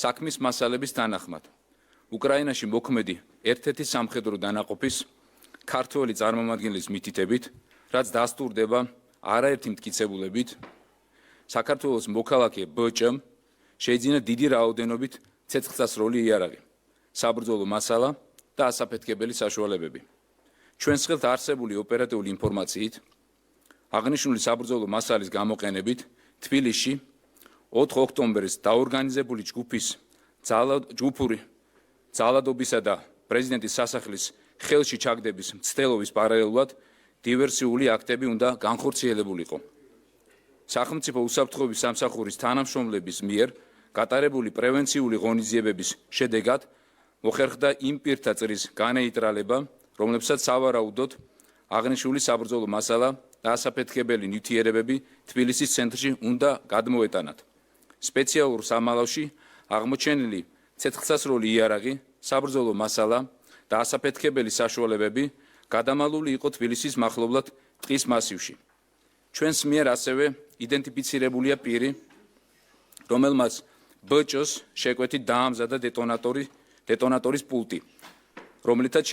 საქმის მასალების თანახმად. უკრაინაში მოქმედი ერთ-ერთი სამხედრო დანაყოფის ქართველი წარმომადგენლის მითითებით, რაც დასტურდება არაერთი მტკიცებულებით, საქართველოს მოქალაქე ბჭ-მ შეიძინა დიდი რაოდენობით ცეცხლსასროლი იარაღი, საბრძოლო მასალა და ასაფეთქებელი საშუალებები. ჩვენს ხელთ არსებული ოპერატიული ინფორმაციით, აღნიშნული საბრძოლო მასალის გამოყენებით თბილისში 4 ოქტომბრის დაორგანიზებული ჯგუფური ძალადობისა და პრეზიდენტის სასახლის ხელში ჩაგდების მცდელობის პარალელურად დივერსიული აქტები უნდა განხორციელებულიყო. სახელმწიფო უსაფრთხოების სამსახურის თანამშრომლების მიერ გატარებული პრევენციული ღონისძიებების შედეგად მოხერხდა იმ პირთა წრის განეიტრალება, რომლებსაც სავარაუდოდ აღნიშნული საბრძოლო მასალა და ასაფეთქებელი ნივთიერებები თბილისის ცენტრში უნდა გადმოეტანათ. სპეციალურ სამალავში აღმოჩენილი ცეცხლსასროლი იარაღი, საბრძოლო მასალა და ასაფეთქებელი საშუალებები გადამალული იყო თბილისის მახლობლად ტყის მასივში. ჩვენს მიერ ასევე იდენტიფიცირებულია პირი, რომელმაც ბჭ-ს შეკვეთით დაამზადა დეტონატორის პულტი, რომლითაც